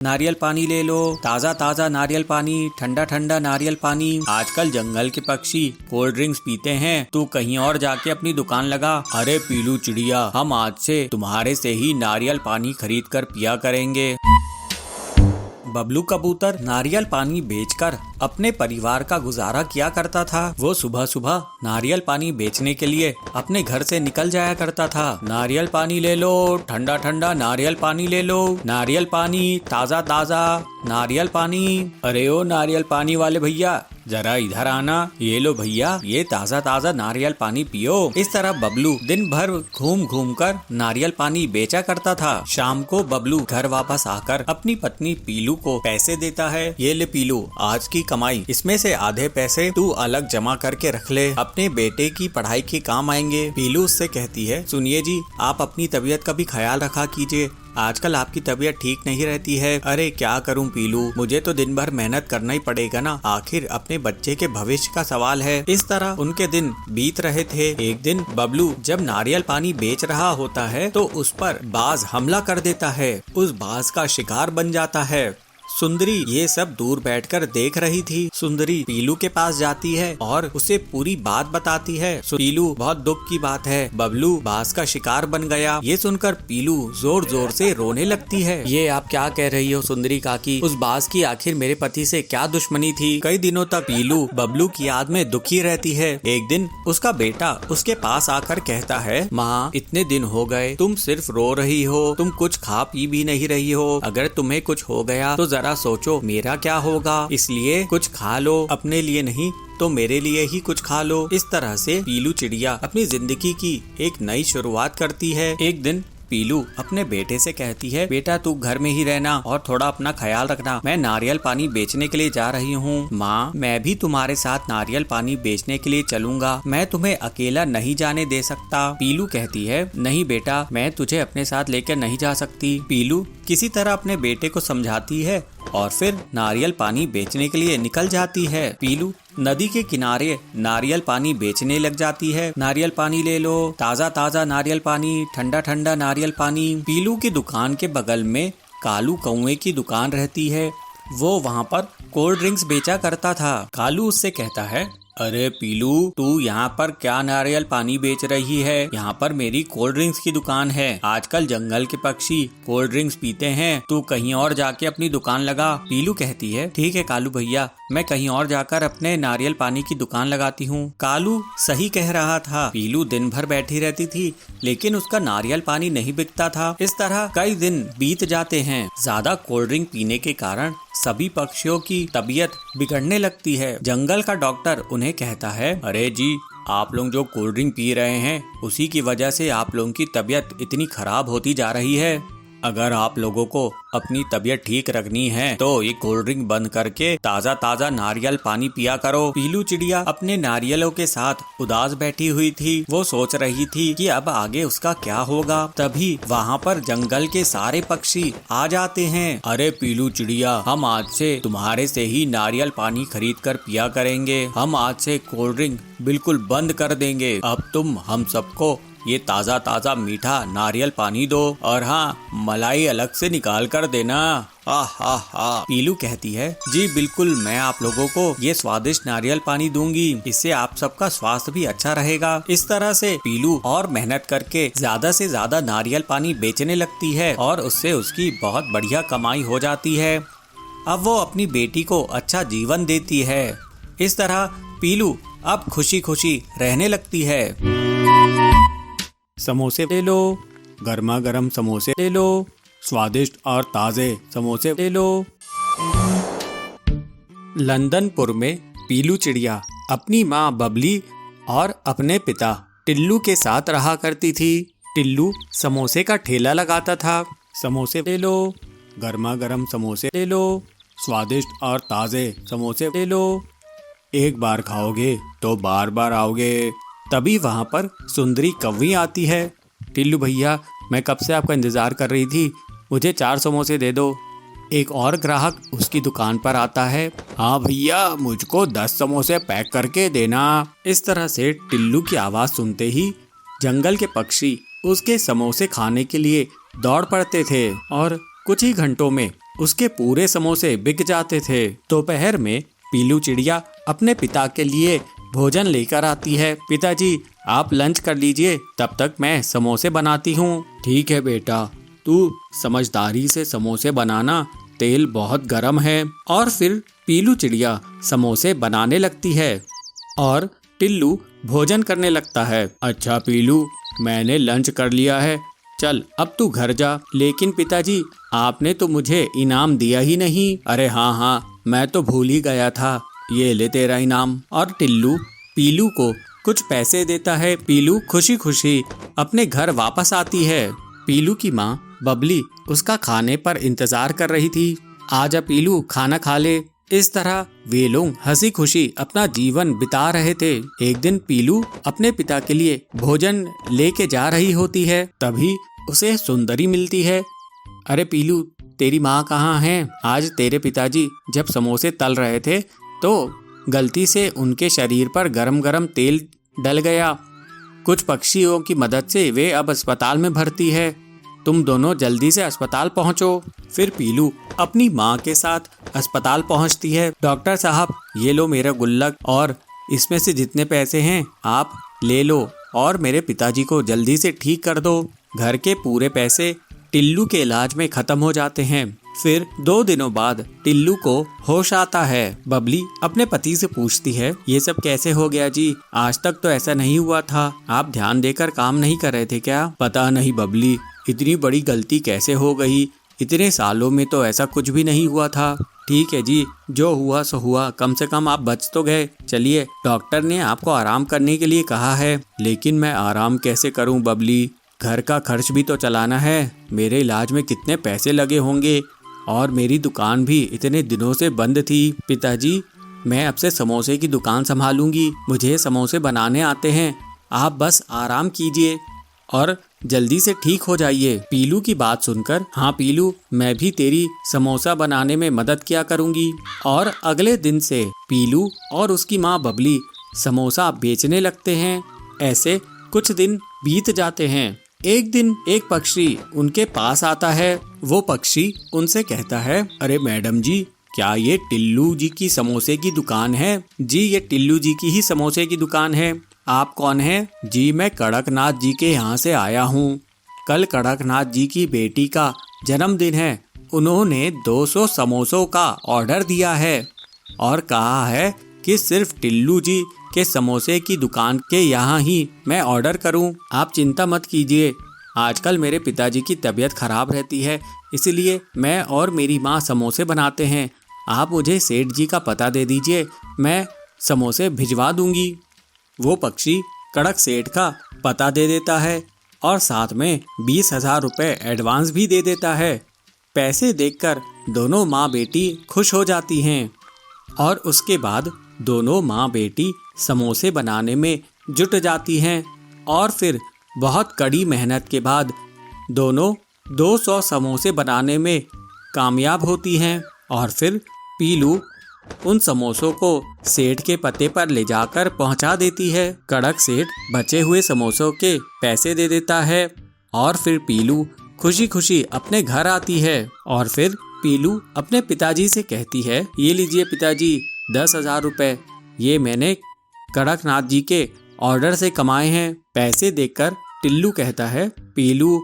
नारियल पानी ले लो, ताज़ा ताज़ा नारियल पानी, ठंडा ठंडा नारियल पानी। आजकल जंगल के पक्षी कोल्ड ड्रिंक्स पीते हैं, तू कहीं और जाके अपनी दुकान लगा। अरे पीलू चिड़िया, हम आज से तुम्हारे से ही नारियल पानी खरीद कर पिया करेंगे। बबलू कबूतर नारियल पानी बेचकर अपने परिवार का गुजारा किया करता था। वो सुबह सुबह नारियल पानी बेचने के लिए अपने घर से निकल जाया करता था। नारियल पानी ले लो, ठंडा ठंडा नारियल पानी ले लो, नारियल पानी ताज़ा ताज़ा नारियल पानी। अरे ओ नारियल पानी वाले भैया, जरा इधर आना, ये लो भैया, ये ताज़ा ताज़ा नारियल पानी पियो। इस तरह बबलू दिन भर घूम घूम कर नारियल पानी बेचा करता था। शाम को बबलू घर वापस आकर अपनी पत्नी पीलू को पैसे देता है। ये ले पीलू, आज की कमाई, इसमें से आधे पैसे तू अलग जमा करके रख ले, अपने बेटे की पढ़ाई के काम आएंगे। पीलू उससे कहती है, सुनिए जी, आप अपनी तबीयत का भी ख्याल रखा कीजिए, आजकल आपकी तबीयत ठीक नहीं रहती है। अरे क्या करूं पीलू, मुझे तो दिन भर मेहनत करना ही पड़ेगा ना, आखिर अपने बच्चे के भविष्य का सवाल है। इस तरह उनके दिन बीत रहे थे। एक दिन बबलू जब नारियल पानी बेच रहा होता है तो उस पर बाज हमला कर देता है। उस बाज का शिकार बन जाता है। सुंदरी ये सब दूर बैठकर देख रही थी। सुंदरी पीलू के पास जाती है और उसे पूरी बात बताती है। पीलू, बहुत दुख की बात है, बबलू बाज का शिकार बन गया। ये सुनकर पीलू जोर जोर से रोने लगती है। ये आप क्या कह रही हो सुंदरी काकी, उस बाज की आखिर मेरे पति से क्या दुश्मनी थी? कई दिनों तक पीलू बबलू की याद में दुखी रहती है। एक दिन उसका बेटा उसके पास आकर कहता है, माँ इतने दिन हो गए, तुम सिर्फ रो रही हो, तुम कुछ खा पी भी नहीं रही हो। अगर तुम्हें कुछ हो गया तो जरा सोचो मेरा क्या होगा, इसलिए कुछ खा लो, अपने लिए नहीं तो मेरे लिए ही कुछ खा लो। इस तरह से पीलू चिड़िया अपनी जिंदगी की एक नई शुरुआत करती है। एक दिन पीलू अपने बेटे से कहती है, बेटा तू घर में ही रहना और थोड़ा अपना ख्याल रखना, मैं नारियल पानी बेचने के लिए जा रही हूँ। माँ, मैं भी तुम्हारे साथ नारियल पानी बेचने के लिए चलूंगा, मैं तुम्हें अकेला नहीं जाने दे सकता। पीलू कहती है, नहीं बेटा, मैं तुझे अपने साथ लेकर नहीं जा सकती। पीलू किसी तरह अपने बेटे को समझाती है और फिर नारियल पानी बेचने के लिए निकल जाती है। पीलू नदी के किनारे नारियल पानी बेचने लग जाती है। नारियल पानी ले लो, ताज़ा ताज़ा नारियल पानी, ठंडा ठंडा नारियल पानी। पीलू की दुकान के बगल में कालू कौवे की दुकान रहती है। वो वहाँ पर कोल्ड ड्रिंक्स बेचा करता था। कालू उससे कहता है, अरे पीलू, तू यहाँ पर क्या नारियल पानी बेच रही है? यहाँ पर मेरी कोल्ड ड्रिंक्स की दुकान है। आजकल जंगल के पक्षी कोल्ड ड्रिंक्स पीते हैं, तू कहीं और जाके अपनी दुकान लगा। पीलू कहती है, ठीक है कालू भैया, मैं कहीं और जाकर अपने नारियल पानी की दुकान लगाती हूँ। कालू सही कह रहा था। पीलू दिन भर बैठी रहती थी, लेकिन उसका नारियल पानी नहीं बिकता था। इस तरह कई दिन बीत जाते हैं। ज्यादा कोल्ड ड्रिंक पीने के कारण सभी पक्षियों की तबीयत बिगड़ने लगती है। जंगल का डॉक्टर उन्हें कहता है, अरे जी, आप लोग जो कोल्ड ड्रिंक पी रहे हैं उसी की वजह से आप लोगों की तबीयत इतनी खराब होती जा रही है। अगर आप लोगों को अपनी तबीयत ठीक रखनी है तो ये कोल्ड ड्रिंक बंद करके ताज़ा ताज़ा नारियल पानी पिया करो। पीलू चिड़िया अपने नारियलों के साथ उदास बैठी हुई थी। वो सोच रही थी कि अब आगे उसका क्या होगा। तभी वहाँ पर जंगल के सारे पक्षी आ जाते हैं। अरे पीलू चिड़िया, हम आज से तुम्हारे से ही नारियल पानी खरीद कर पिया करेंगे। हम आज से कोल्ड ड्रिंक बिल्कुल बंद कर देंगे। अब तुम हम सबको ये ताज़ा ताज़ा मीठा नारियल पानी दो, और हाँ, मलाई अलग से निकाल कर देना। पीलू कहती है, जी बिल्कुल, मैं आप लोगों को ये स्वादिष्ट नारियल पानी दूंगी, इससे आप सबका स्वास्थ्य भी अच्छा रहेगा। इस तरह से पीलू और मेहनत करके ज्यादा से ज्यादा नारियल पानी बेचने लगती है और उससे उसकी बहुत बढ़िया कमाई हो जाती है। अब वो अपनी बेटी को अच्छा जीवन देती है। इस तरह पीलू अब खुशी खुशी रहने लगती है। समोसे ले लो, गर्मा गर्म समोसे ले लो, स्वादिष्ट और ताज़े समोसे ले लो। लंदनपुर में पीलू चिड़िया अपनी माँ बबली और अपने पिता टिल्लू के साथ रहा करती थी। टिल्लू समोसे का ठेला लगाता था। समोसे ले लो, गर्मा गर्म समोसे ले लो, स्वादिष्ट और ताज़े समोसे ले लो, एक बार खाओगे तो बार बार आओगे। तभी वहाँ पर सुंदरी कौवी आती है। टिल्लू भैया, मैं कब से आपका इंतज़ार कर रही थी, मुझे 4 समोसे दे दो। एक और ग्राहक उसकी दुकान पर आता है, हाँ भैया, मुझको 10 समोसे पैक करके देना। इस तरह से टिल्लू की आवाज़ सुनते ही जंगल के पक्षी उसके समोसे खाने के लिए दौड़ पड़ते थे और कुछ ही घंटों में उसके पूरे समोसे बिक जाते थे। दोपहर में पीलू चिड़िया अपने पिता के लिए भोजन लेकर आती है। पिताजी, आप लंच कर लीजिए, तब तक मैं समोसे बनाती हूँ। ठीक है बेटा, तू समझदारी से समोसे बनाना, तेल बहुत गर्म है। और फिर पीलू चिड़िया समोसे बनाने लगती है और टिल्लू भोजन करने लगता है। अच्छा पीलू, मैंने लंच कर लिया है, चल अब तू घर जा। लेकिन पिताजी, आपने तो मुझे इनाम दिया ही नहीं। अरे हाँ, मैं तो भूल ही गया था, ये ले तेरा इनाम। और टिल्लू पीलू को कुछ पैसे देता है। पीलू खुशी खुशी अपने घर वापस आती है। पीलू की माँ बबली उसका खाने पर इंतजार कर रही थी। आजा पीलू, खाना खा ले। इस तरह वे लोग हंसी खुशी अपना जीवन बिता रहे थे। एक दिन पीलू अपने पिता के लिए भोजन लेके जा रही होती है, तभी उसे सुंदरी मिलती है। अरे पीलू, तेरी माँ कहाँ है? आज तेरे पिताजी जब समोसे तल रहे थे तो गलती से उनके शरीर पर गरम गरम तेल डल गया। कुछ पक्षियों की मदद से वे अब अस्पताल में भर्ती है। तुम दोनों जल्दी से अस्पताल पहुंचो। फिर पीलू अपनी माँ के साथ अस्पताल पहुंचती है। डॉक्टर साहब, ये लो मेरा गुल्लक, और इसमें से जितने पैसे हैं आप ले लो और मेरे पिताजी को जल्दी से ठीक कर दो। घर के पूरे पैसे टिल्लू के इलाज में खत्म हो जाते हैं। फिर 2 दिनों बाद टिल्लू को होश आता है। बबली अपने पति से पूछती है, ये सब कैसे हो गया जी? आज तक तो ऐसा नहीं हुआ था। आप ध्यान देकर काम नहीं कर रहे थे क्या? पता नहीं बबली, इतनी बड़ी गलती कैसे हो गई? इतने सालों में तो ऐसा कुछ भी नहीं हुआ था। ठीक है जी, जो हुआ सो हुआ, कम से कम आप बच तो गए। चलिए, डॉक्टर ने आपको आराम करने के लिए कहा है। लेकिन मैं आराम कैसे करूं बबली? घर का खर्च भी तो चलाना है। मेरे इलाज में कितने पैसे लगे होंगे, और मेरी दुकान भी इतने दिनों से बंद थी। पिताजी, मैं अब से समोसे की दुकान संभालूंगी। मुझे समोसे बनाने आते हैं। आप बस आराम कीजिए और जल्दी से ठीक हो जाइए। पीलू की बात सुनकर, हाँ पीलू, मैं भी तेरी समोसा बनाने में मदद किया करूंगी। और अगले दिन से पीलू और उसकी माँ बबली समोसा बेचने लगते हैं। ऐसे कुछ दिन बीत जाते हैं। एक दिन एक पक्षी उनके पास आता है। वो पक्षी उनसे कहता है, अरे मैडम जी, क्या ये टिल्लू जी की समोसे की दुकान है? जी, ये टिल्लू जी की ही समोसे की दुकान है। आप कौन हैं? जी, मैं कड़कनाथ जी के यहाँ से आया हूँ। कल कड़कनाथ जी की बेटी का जन्मदिन है। उन्होंने 200 समोसों का ऑर्डर दिया है और कहा है कि सिर्फ टिल्लू जी के समोसे की दुकान के यहाँ ही मैं ऑर्डर करूँ। आप चिंता मत कीजिए, आजकल मेरे पिताजी की तबीयत खराब रहती है, इसलिए मैं और मेरी माँ समोसे बनाते हैं। आप मुझे सेठ जी का पता दे दीजिए, मैं समोसे भिजवा दूंगी। वो पक्षी कड़क सेठ का पता दे देता है और साथ में 20,000 रुपये एडवांस भी दे देता है। पैसे देखकर दोनों माँ बेटी खुश हो जाती हैं और उसके बाद दोनों माँ बेटी समोसे बनाने में जुट जाती हैं। और फिर बहुत कड़ी मेहनत के बाद दोनों 200 समोसे बनाने में कामयाब होती हैं। और फिर पीलू उन समोसों को सेठ के पते पर ले जाकर पहुंचा देती है। कड़क सेठ बचे हुए समोसों के पैसे दे देता है और फिर पीलू खुशी खुशी अपने घर आती है। और फिर पीलू अपने पिताजी से कहती है, ये लीजिए पिताजी 10,000 रुपये, ये मैंने कड़कनाथ जी के ऑर्डर से कमाए हैं। पैसे देखकर टिल्लू कहता है, पीलू,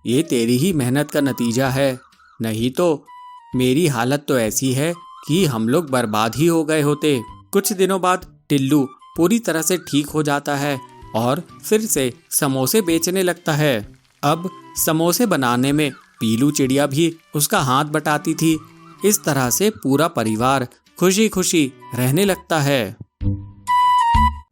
ये तेरी ही मेहनत का नतीजा है, नहीं तो मेरी हालत तो ऐसी है कि हम लोग बर्बाद ही हो गए होते। कुछ दिनों बाद टिल्लू पूरी तरह से ठीक हो जाता है और फिर से समोसे बेचने लगता है। अब समोसे बनाने में पीलू चिड़िया भी उसका हाथ बटाती थी। इस तरह से पूरा परिवार खुशी खुशी रहने लगता है।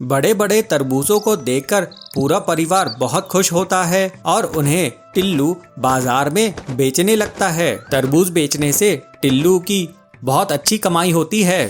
बड़े बड़े तरबूजों को देखकर पूरा परिवार बहुत खुश होता है और उन्हें टिल्लू बाजार में बेचने लगता है। तरबूज बेचने से टिल्लू की बहुत अच्छी कमाई होती है।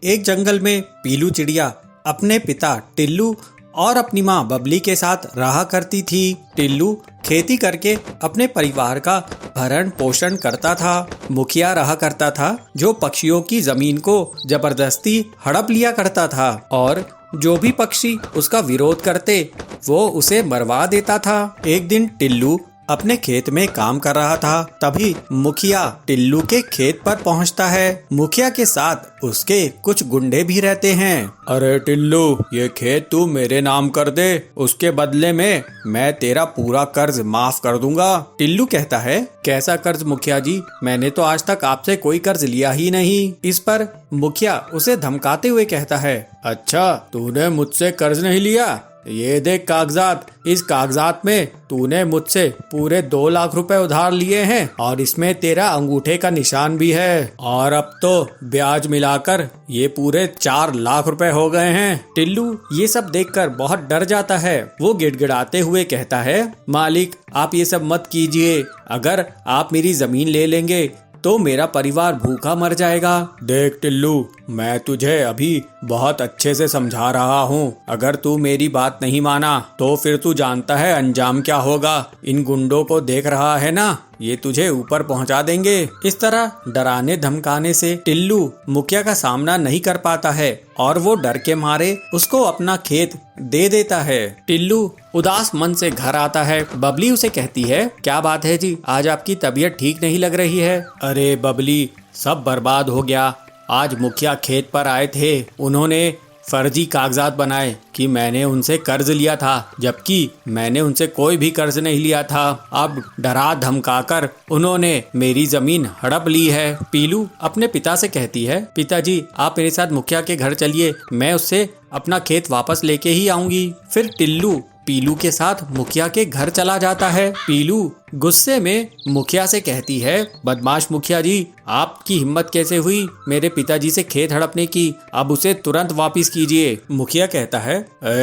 एक जंगल में पीलू चिड़िया अपने पिता टिल्लू और अपनी माँ बबली के साथ रहा करती थी। टिल्लू खेती करके अपने परिवार का भरण पोषण करता था। मुखिया रहा करता था जो पक्षियों की जमीन को जबरदस्ती हड़प लिया करता था और जो भी पक्षी उसका विरोध करते वो उसे मरवा देता था। एक दिन टिल्लू अपने खेत में काम कर रहा था। तभी मुखिया टिल्लू के खेत पर पहुंचता है। मुखिया के साथ उसके कुछ गुंडे भी रहते हैं। अरे टिल्लू, ये खेत तू मेरे नाम कर दे, उसके बदले में मैं तेरा पूरा कर्ज माफ कर दूंगा। टिल्लू कहता है, कैसा कर्ज मुखिया जी, मैंने तो आज तक आपसे कोई कर्ज लिया ही नहीं। इस पर मुखिया उसे धमकाते हुए कहता है, अच्छा तूने मुझसे कर्ज नहीं लिया, ये देख कागजात, इस कागजात में तूने मुझसे पूरे 2 लाख रुपए उधार लिए हैं और इसमें तेरा अंगूठे का निशान भी है, और अब तो ब्याज मिलाकर ये पूरे 4 लाख रुपए हो गए हैं। टिल्लू ये सब देखकर बहुत डर जाता है। वो गिड़गिड़ाते हुए कहता है, मालिक आप ये सब मत कीजिए, अगर आप मेरी जमीन ले लेंगे तो मेरा परिवार भूखा मर जाएगा। देख टिल्लू, मैं तुझे अभी बहुत अच्छे से समझा रहा हूँ, अगर तू मेरी बात नहीं माना तो फिर तू जानता है अंजाम क्या होगा। इन गुंडों को देख रहा है ना, ये तुझे ऊपर पहुंचा देंगे। इस तरह डराने धमकाने से टिल्लू मुखिया का सामना नहीं कर पाता है और वो डर के मारे उसको अपना खेत दे देता है। टिल्लू उदास मन से घर आता है। बबली उसे कहती है, क्या बात है जी, आज आपकी तबीयत ठीक नहीं लग रही है। अरे बबली, सब बर्बाद हो गया। आज मुखिया खेत पर आए थे, उन्होंने फर्जी कागजात बनाए कि मैंने उनसे कर्ज लिया था, जबकि मैंने उनसे कोई भी कर्ज नहीं लिया था। अब डरा धमकाकर उन्होंने मेरी जमीन हड़प ली है। पीलू अपने पिता से कहती है, पिताजी आप मेरे साथ मुखिया के घर चलिए, मैं उससे अपना खेत वापस लेके ही आऊंगी। फिर टिल्लू पीलू के साथ मुखिया के घर चला जाता है। पीलू गुस्से में मुखिया से कहती है, बदमाश मुखिया जी, आपकी हिम्मत कैसे हुई मेरे पिताजी से खेत हड़पने की, अब उसे तुरंत वापस कीजिए। मुखिया कहता है,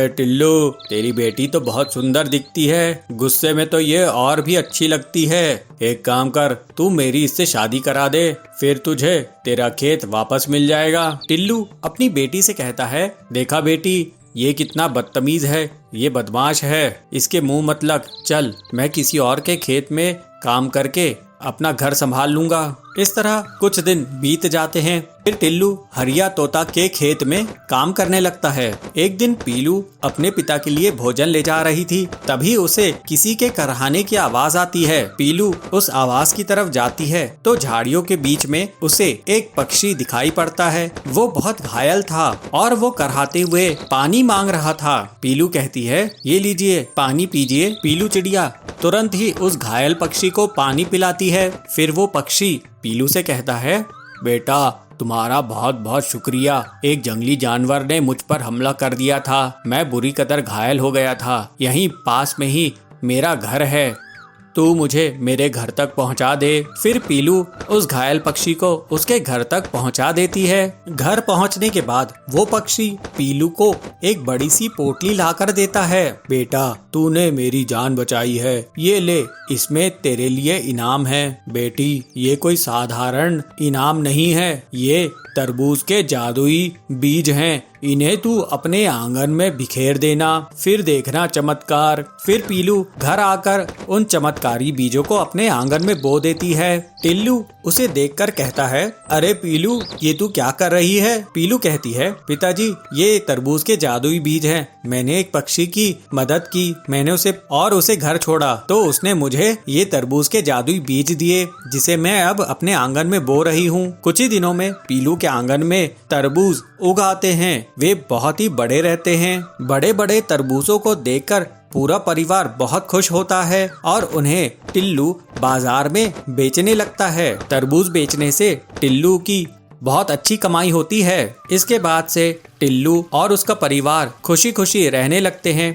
टिल्लू तेरी बेटी तो बहुत सुंदर दिखती है, गुस्से में तो ये और भी अच्छी लगती है। एक काम कर, तू मेरी इससे शादी करा दे, फिर तुझे तेरा खेत वापस मिल जाएगा। टिल्लू अपनी बेटी से कहता है, देखा बेटी, ये कितना बदतमीज है, ये बदमाश है, इसके मुंह मत लग, चल मैं किसी और के खेत में काम करके अपना घर संभाल लूंगा। इस तरह कुछ दिन बीत जाते हैं। फिर टिल्लू हरिया तोता के खेत में काम करने लगता है। एक दिन पीलू अपने पिता के लिए भोजन ले जा रही थी, तभी उसे किसी के करहाने की आवाज आती है। पीलू उस आवाज की तरफ जाती है तो झाड़ियों के बीच में उसे एक पक्षी दिखाई पड़ता है। वो बहुत घायल था और वो करहाते हुए पानी मांग रहा था। पीलू कहती है, ये लीजिए पानी पीजिए। पीलू चिड़िया तुरंत ही उस घायल पक्षी को पानी पिलाती है। फिर वो पक्षी पीलू से कहता है, बेटा तुम्हारा बहुत बहुत शुक्रिया, एक जंगली जानवर ने मुझ पर हमला कर दिया था, मैं बुरी कदर घायल हो गया था, यहीं पास में ही मेरा घर है, तू मुझे मेरे घर तक पहुंचा दे। फिर पीलू उस घायल पक्षी को उसके घर तक पहुंचा देती है। घर पहुंचने के बाद वो पक्षी पीलू को एक बड़ी सी पोटली लाकर देता है। बेटा तूने मेरी जान बचाई है, ये ले, इसमें तेरे लिए इनाम है। बेटी ये कोई साधारण इनाम नहीं है, ये तरबूज के जादुई बीज हैं, इन्हें तू अपने आंगन में बिखेर देना, फिर देखना चमत्कार। फिर पीलू घर आकर उन चमत्कारी बीजों को अपने आंगन में बो देती है। टिल्लू उसे देखकर कहता है, अरे पीलू ये तू क्या कर रही है। पीलू कहती है, पिताजी ये तरबूज के जादुई बीज हैं, मैंने एक पक्षी की मदद की, मैंने उसे घर छोड़ा तो उसने मुझे ये तरबूज के जादुई बीज दिए, जिसे मैं अब अपने आंगन में बो रही हूँ। कुछ ही दिनों में पीलू के आंगन में तरबूज उग आते हैं। वे बहुत ही बड़े रहते हैं। बड़े बड़े तरबूजों को देखकर पूरा परिवार बहुत खुश होता है और उन्हें टिल्लू बाजार में बेचने लगता है। तरबूज बेचने से टिल्लू की बहुत अच्छी कमाई होती है। इसके बाद से टिल्लू और उसका परिवार खुशी खुशी रहने लगते हैं।